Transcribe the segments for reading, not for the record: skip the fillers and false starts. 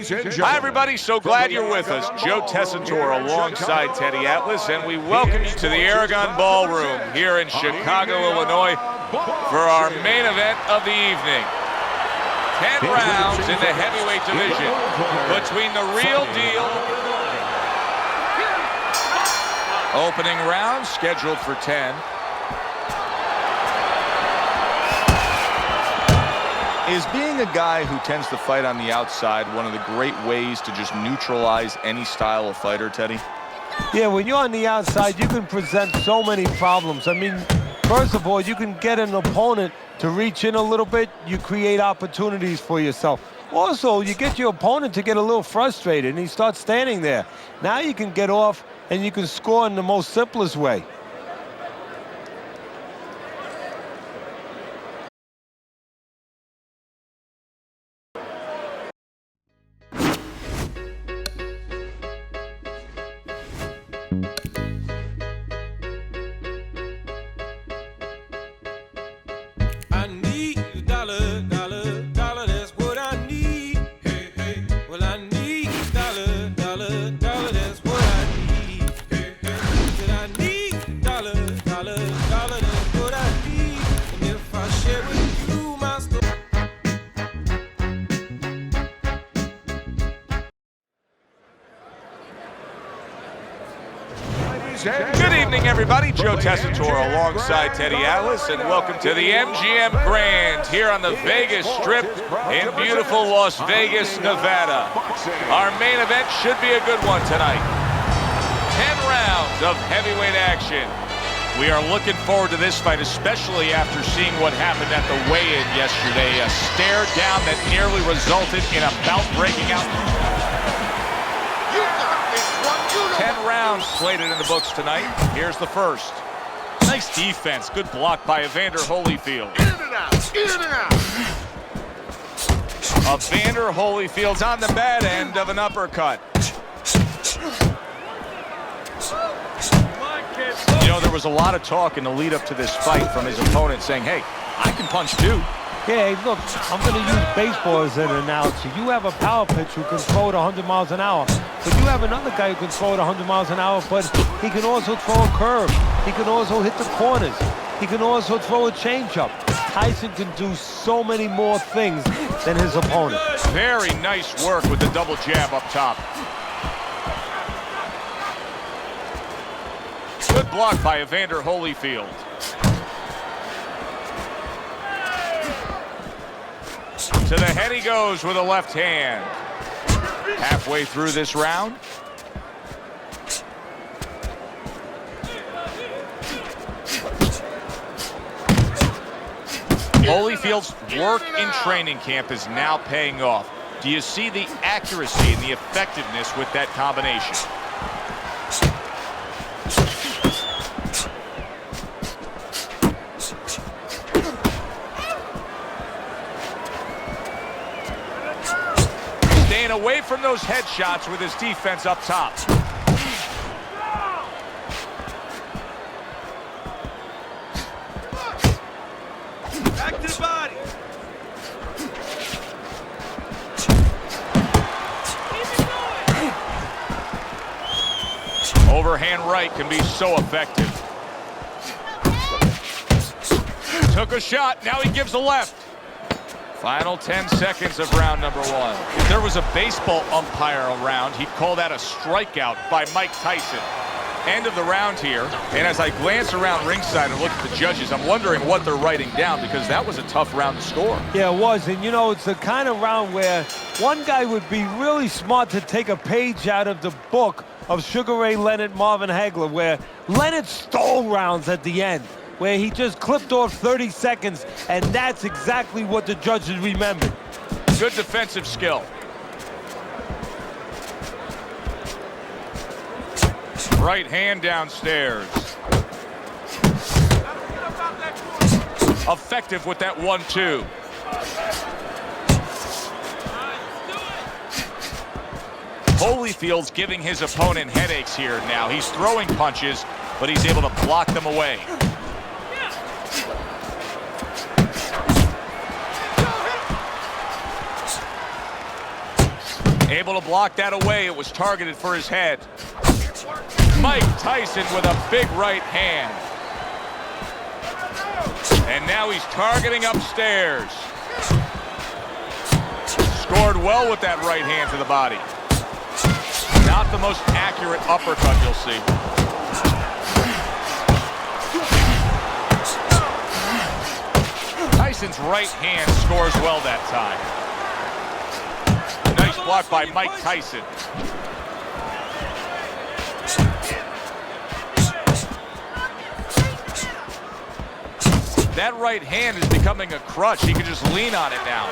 Hi, everybody. So glad you're with us. Joe Tessitore alongside Teddy Atlas, and we welcome you to the Aragon Ballroom here in Chicago, Illinois, for our main event of the evening. 10 rounds in the heavyweight division between the real deal. Opening round scheduled for 10. Is being a guy who tends to fight on the outside one of the great ways to just neutralize any style of fighter, Teddy? Yeah, when you're on the outside, you can present so many problems. I mean, first of all, you can get an opponent to reach in a little bit. You create opportunities for yourself. Also, you get your opponent to get a little frustrated, and he starts standing there. Now you can get off, and you can score in the most simplest way. Good evening, everybody. Joe Tessitore alongside Teddy Atlas, and welcome to the MGM Grand here on the Vegas Strip in beautiful Las Vegas, Nevada. Our main event should be a good one tonight. 10 rounds of heavyweight action. We are looking forward to this fight, especially after seeing what happened at the weigh-in yesterday. A stare down that nearly resulted in a bout breaking out. 10 rounds slated in the books tonight. Here's the first. Nice defense. Good block by Evander Holyfield. In and out, in and out. Evander Holyfield's on the bad end of an uppercut. You know, there was a lot of talk in the lead up to this fight from his opponent saying, hey, I can punch too. Yeah, hey, look, I'm going to use baseball as an analogy. You have a power pitcher who can throw it 100 miles an hour, but you have another guy who can throw it 100 miles an hour, but he can also throw a curve. He can also hit the corners. He can also throw a changeup. Tyson can do so many more things than his opponent. Very nice work with the double jab up top. Good block by Evander Holyfield. To the head he goes with a left hand. Halfway through this round. Holyfield's work in training camp is now paying off. Do you see the accuracy and the effectiveness with that combination? Away from those headshots with his defense up top. Back to the body. Overhand right can be so effective. Took a shot, now he gives a left. Final 10 seconds of round number one. If there was a baseball umpire around, he'd call that a strikeout by Mike Tyson. End of the round here. And as I glance around ringside and look at the judges, I'm wondering what they're writing down, because that was a tough round to score. Yeah, it was. And, you know, it's the kind of round where one guy would be really smart to take a page out of the book of Sugar Ray Leonard, Marvin Hagler, where Leonard stole rounds at the end, where he just clipped off 30 seconds, and that's exactly what the judges remembered. Good defensive skill. Right hand downstairs. Effective with that 1-2. Holyfield's giving his opponent headaches here now. He's throwing punches, but he's able to block them away. Able to block that away. It was targeted for his head. Mike Tyson with a big right hand. And now he's targeting upstairs. Scored well with that right hand to the body. Not the most accurate uppercut you'll see. Tyson's right hand scores well that time. Nice block by Mike Tyson. That right hand is becoming a crutch. He can just lean on it now.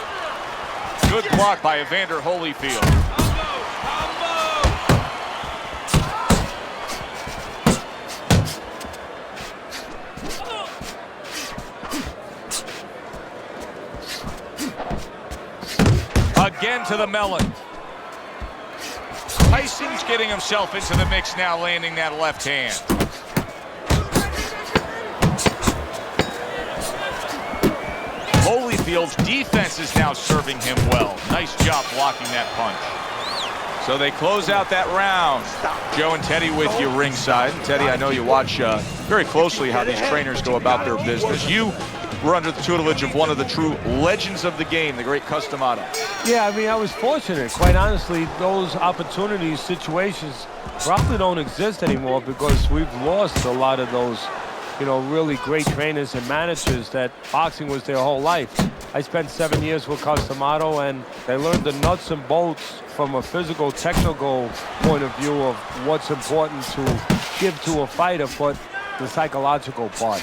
Good block by Evander Holyfield. Again to the melon. Tyson's getting himself into the mix now, landing that left hand. Holyfield's defense is now serving him well. Nice job blocking that punch. So they close out that round. Joe and Teddy with you ringside. And Teddy, I know you watch very closely how these trainers go about their business. You were under the tutelage of one of the true legends of the game, the great Cus D'Amato. Yeah, I mean, I was fortunate. Quite honestly, those opportunities, situations probably don't exist anymore because we've lost a lot of those, you know, really great trainers and managers that boxing was their whole life. I spent 7 years with Cus D'Amato, and they learned the nuts and bolts from a physical, technical point of view of what's important to give to a fighter, but the psychological part,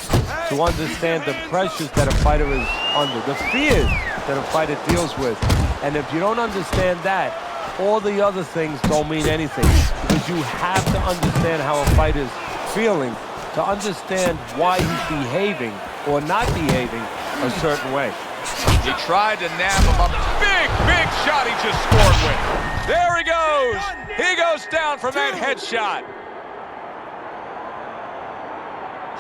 to understand the pressures that a fighter is under, the fears that a fighter deals with. And if you don't understand that, all the other things don't mean anything, because you have to understand how a fighter's feeling to understand why he's behaving or not behaving a certain way. He tried to nab him up. Big shot he just scored with. There he goes. He goes down from that headshot.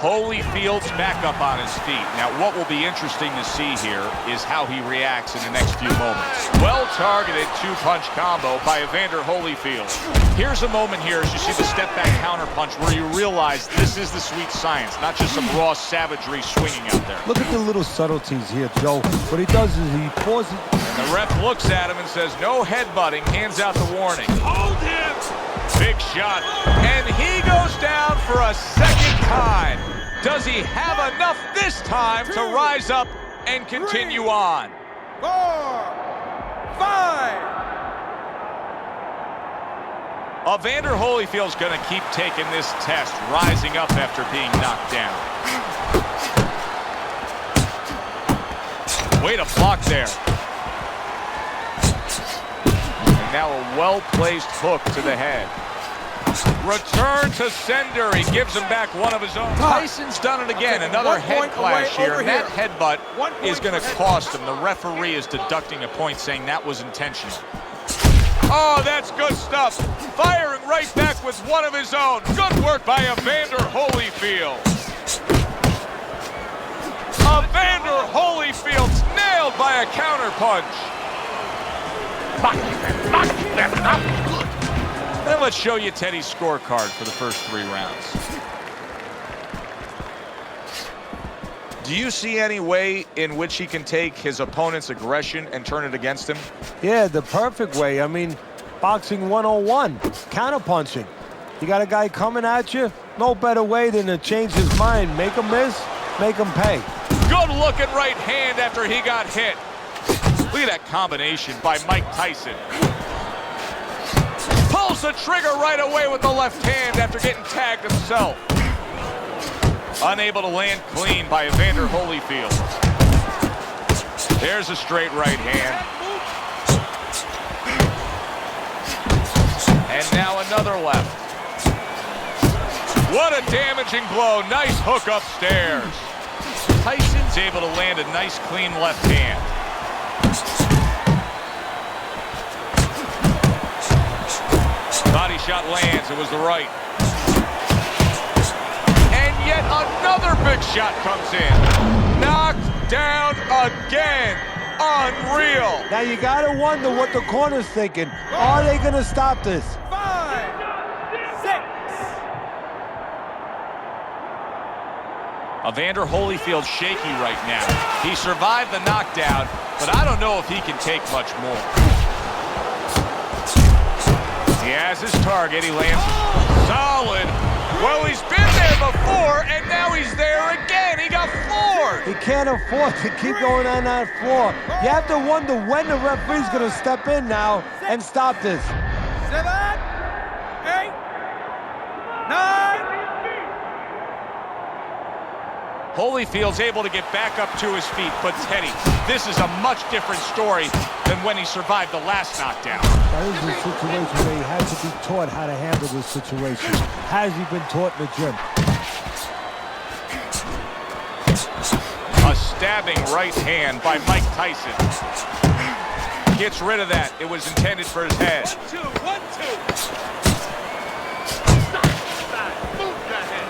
Holyfield's back up on his feet. Now, what will be interesting to see here is how he reacts in the next few moments. Well-targeted two-punch combo by Evander Holyfield. Here's a moment here as you see the step-back counter-punch where you realize this is the sweet science, not just some raw savagery swinging out there. Look at the little subtleties here, Joe. What he does is he pauses. And the ref looks at him and says, no headbutting, hands out the warning. Hold him! Big shot, and he goes down for a second time. Does he have enough this time to rise up and continue on? 4, 5. Evander Holyfield's going to keep taking this test, rising up after being knocked down. Way to block there. And now a well-placed hook to the head. Return to sender. He gives him back one of his own. Tyson's done it again. Another head clash here. And that headbutt is going to cost him. The referee is deducting a point, saying that was intentional. Oh, that's good stuff. Firing right back with one of his own. Good work by Evander Holyfield. Evander Holyfield's nailed by a counterpunch. Then let's show you Teddy's scorecard for the first 3 rounds. Do you see any way in which he can take his opponent's aggression and turn it against him? Yeah, the perfect way. I mean, boxing 101, counterpunching. You got a guy coming at you, no better way than to change his mind. Make him miss, make him pay. Good looking right hand after he got hit. Look at that combination by Mike Tyson. Pulls the trigger right away with the left hand after getting tagged himself. Unable to land clean by Evander Holyfield. There's a straight right hand. And now another left. What a damaging blow. Nice hook upstairs. Tyson's able to land a nice clean left hand. Body shot lands. It was the right. And yet another big shot comes in. Knocked down again. Unreal. Now you gotta wonder what the corner's thinking. Are they gonna stop this? 5, 6. Evander Holyfield's shaky right now. He survived the knockdown, but I don't know if he can take much more. He has his target. He lands solid. Well, he's been there before, and now he's there again. He got floored. He can't afford to keep going on that floor. You have to wonder when the referee's gonna step in now and stop this. 7, 8, 9. Holyfield's able to get back up to his feet, but Teddy, this is a much different story than when he survived the last knockdown. That is a situation where he has to be taught how to handle this situation. Has he been taught in the gym? A stabbing right hand by Mike Tyson. Gets rid of that. It was intended for his head. 1, 2, 1, 2. Move that head.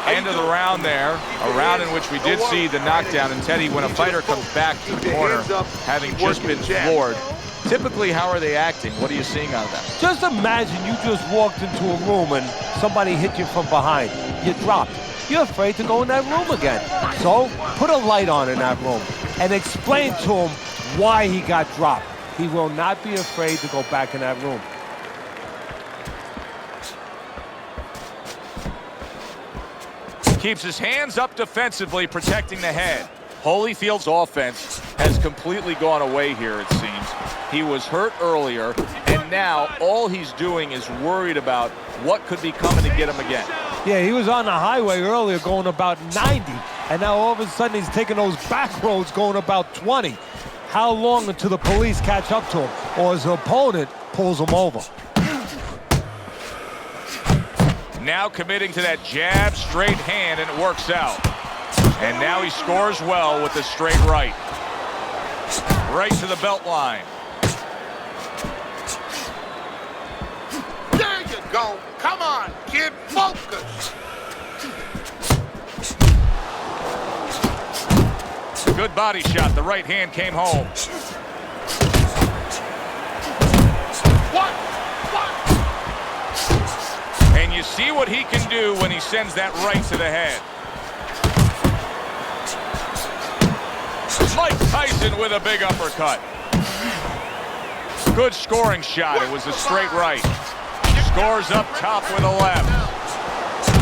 End of the round there, a round in which we did see the knockdown. And Teddy, when a fighter comes back to the corner, having just been floored, typically how are they acting? What are you seeing out of that? Just imagine you just walked into a room and somebody hit you from behind. You dropped. You're afraid to go in that room again. So put a light on in that room and explain to him why he got dropped. He will not be afraid to go back in that room. Keeps his hands up defensively, protecting the head. Holyfield's offense has completely gone away here, it seems. He was hurt earlier, and now all he's doing is worried about what could be coming to get him again. Yeah, he was on the highway earlier going about 90, and now all of a sudden he's taking those back roads going about 20. How long until the police catch up to him or his opponent pulls him over? Now committing to that jab, straight hand, and it works out. And now he scores well with the straight right. Right to the belt line. There you go. Come on, kid. Focus. Good body shot. The right hand came home. What? And you see what he can do when he sends that right to the head. Mike Tyson with a big uppercut. Good scoring shot. It was a straight right. Scores up top with a left.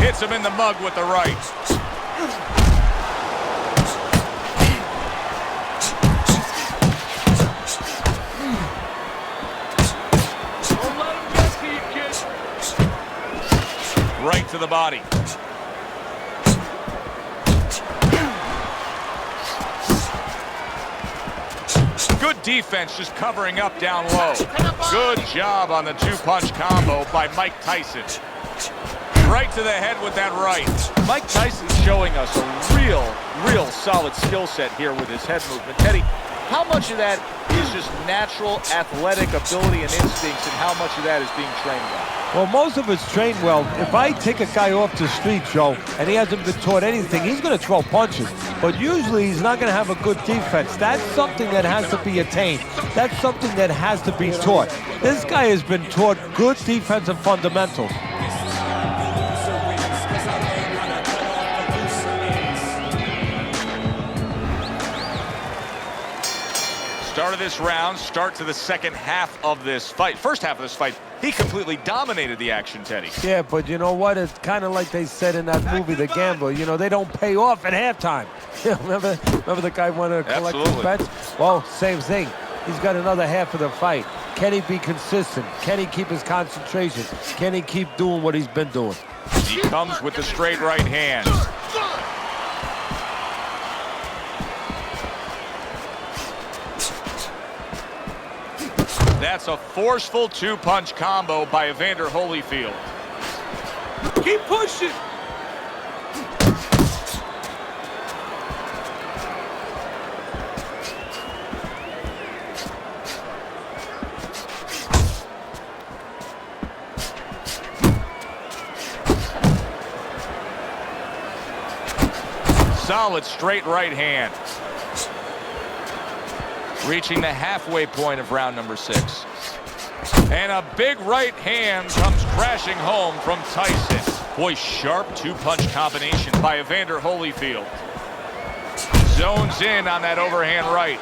Hits him in the mug with the right. Don't let him get to you, kid. Right to the body. Good defense, just covering up down low. Good job on the two-punch combo by Mike Tyson. Right to the head with that right. Mike Tyson's showing us a real solid skill set here with his head movement. Teddy, how much of that is just natural athletic ability and instincts, and how much of that is being trained well? Well, most of it's trained well. If I take a guy off the street, Joe, and he hasn't been taught anything, he's going to throw punches. But usually he's not going to have a good defense. That's something that has to be attained. That's something that has to be taught. This guy has been taught good defensive fundamentals. Start of this round, start to the second half of this fight. First half of this fight, he completely dominated the action, Teddy. Yeah, but you know what? It's kind of like they said in that movie, The Gambler. You know, they don't pay off at halftime. remember the guy wanted to collect his bets? Well, same thing. He's got another half of the fight. Can he be consistent? Can he keep his concentration? Can he keep doing what he's been doing? He comes with the straight right hand. That's a forceful two-punch combo by Evander Holyfield. Keep pushing. solid straight right hand. Reaching the halfway point of round number 6. And a big right hand comes crashing home from Tyson. Boy, sharp two-punch combination by Evander Holyfield. Zones in on that overhand right.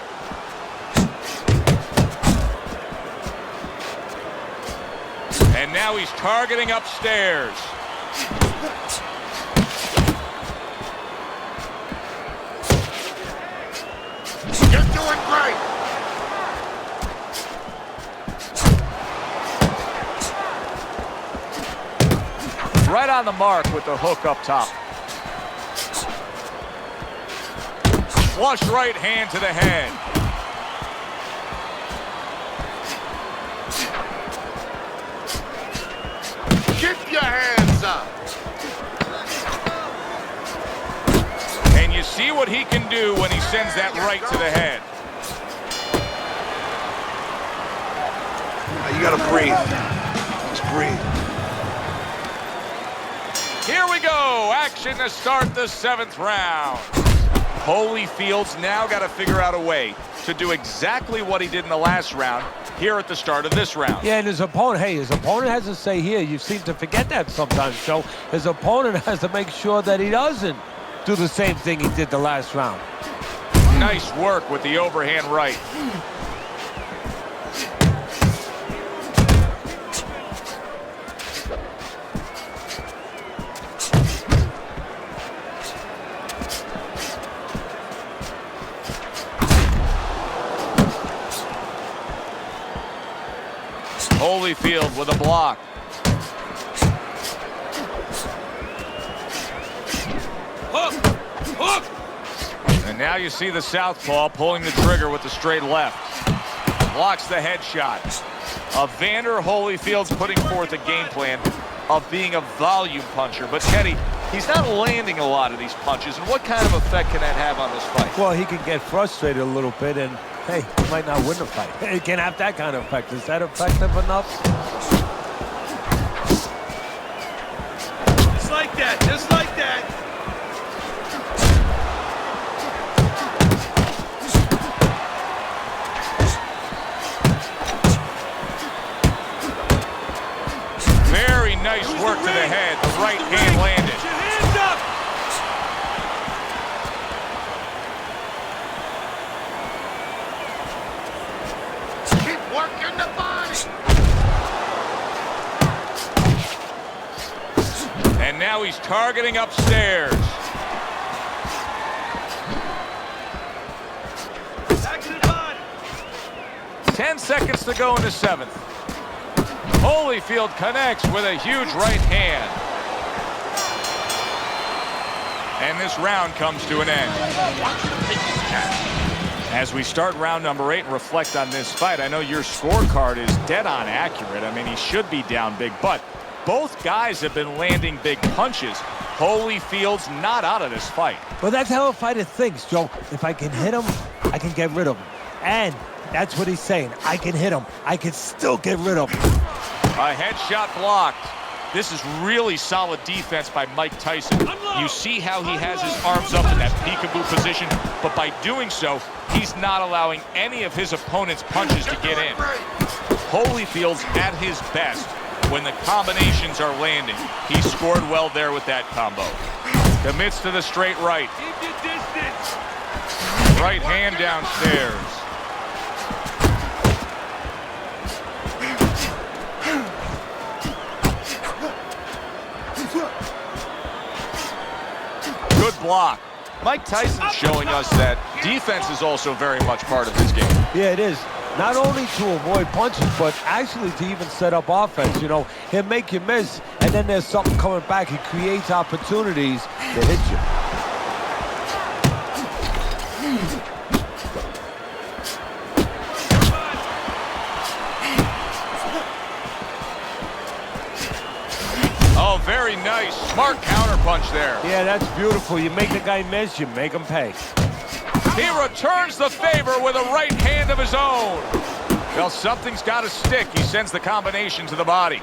And now he's targeting upstairs. You're doing great. Right on the mark with the hook up top. Flush right hand to the head. Keep your hands up. And you see what he can do when he sends that right to the head. You gotta breathe. Just breathe. Here we go. Action to start the 7th round. Holyfield's now got to figure out a way to do exactly what he did in the last round here at the start of this round. Yeah, and his opponent has to say here, you seem to forget that sometimes, Joe. His opponent has to make sure that he doesn't do the same thing he did the last round. Nice work with the overhand right. Holyfield with a block. Hook! Hook! And now you see the southpaw pulling the trigger with the straight left. Blocks the headshot. Evander Holyfield's putting forth a game plan of being a volume puncher. But Teddy, he's not landing a lot of these punches. And what kind of effect can that have on this fight? Well, he can get frustrated a little bit, and hey, he might not win the fight. He can have that kind of effect. Is that effective enough? Just like that, just like that. Very nice work to the head. The right hand landed. Put your hands up! Keep working the body. And now he's targeting upstairs. Back to the body. 10 seconds to go in the 7th. Holyfield connects with a huge right hand. And this round comes to an end. As we start round number 8 and reflect on this fight, I know your scorecard is dead on accurate. I mean, he should be down big, but both guys have been landing big punches. Holyfield's not out of this fight. Well, that's how a fighter thinks, Joe. If I can hit him, I can get rid of him. And that's what he's saying. I can hit him. I can still get rid of him. A headshot blocked. This is really solid defense by Mike Tyson. You see how he has his arms up in that peekaboo position, but by doing so, he's not allowing any of his opponent's punches to get in. Holyfield's at his best when the combinations are landing. He scored well there with that combo. Commits to the straight right. Keep your distance. Right hand downstairs. Good block. Mike Tyson's showing us that defense is also very much part of his game. Yeah, it is. Not only to avoid punches, but actually to even set up offense. You know, he'll make you miss, and then there's something coming back. He creates opportunities to hit you. Oh, very nice. Smart counterpunch there. Yeah, that's beautiful. You make the guy miss, you make him pay. He returns the favor with a right hand of his own. Well, something's got to stick. He sends the combination to the body.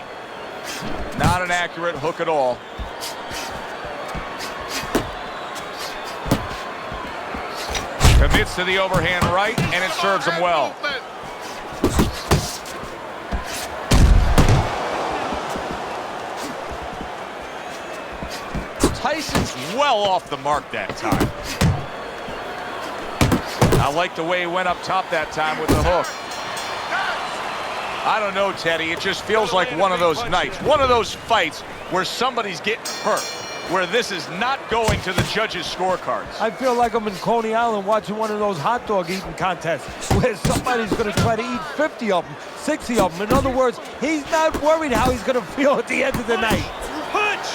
Not an accurate hook at all. Commits to the overhand right, and it serves him well. Tyson's well off the mark that time. I like the way he went up top that time with the hook. I don't know, Teddy. It just feels like one of those nights, one of those fights where somebody's getting hurt, where this is not going to the judges' scorecards. I feel like I'm in Coney Island watching one of those hot dog eating contests where somebody's going to try to eat 50 of them, 60 of them. In other words, he's not worried how he's going to feel at the end of the night. Punch!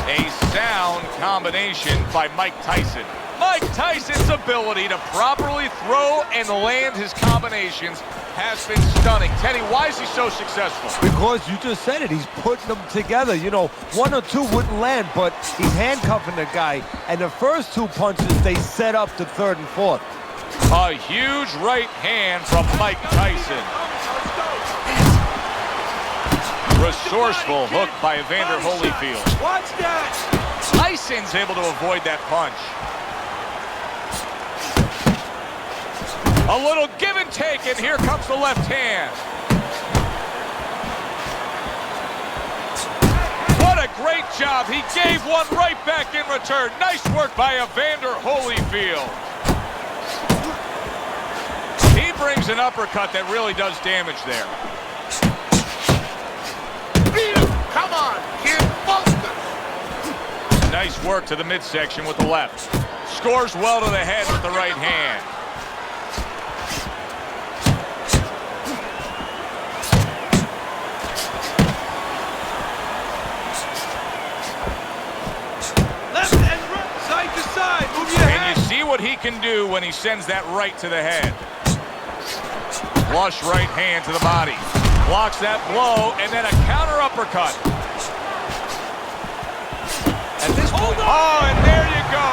A sound combination by Mike Tyson. Mike Tyson's ability to properly throw and land his combinations has been stunning. Teddy, why is he so successful? Because you just said it, he's putting them together. You know, one or two wouldn't land, but he's handcuffing the guy. And the first two punches, they set up the third and fourth. A huge right hand from Mike Tyson. Resourceful hook by Evander Holyfield. Watch that! Tyson's able to avoid that punch. A little give and take, and here comes the left hand. What a great job. He gave one right back in return. Nice work by Evander Holyfield. He brings an uppercut that really does damage there. Beat him! Come on, kid! Buster! Nice work to the midsection with the left. Scores well to the head with the right hand. Left and right, side to side. Move your And head. you see what he can do when he sends that right to the head. Flush right hand to the body. Blocks that blow, and then a counter uppercut. At this point, oh, and there you go.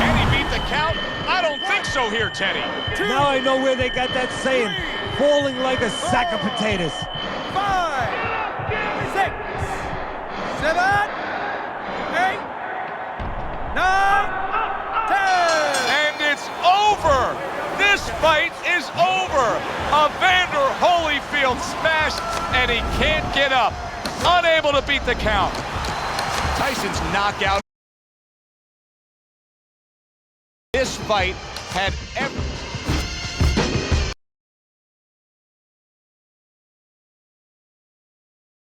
Can he beat the count? I don't think so here, Teddy. Now I know where they got that saying, falling like a sack of potatoes. 5, 6, 7, 8, 9, 10. And it's over. This fight is over. Evander Holyfield smashed, and he can't get up. Unable to beat the count. Tyson's knockout. This fight had every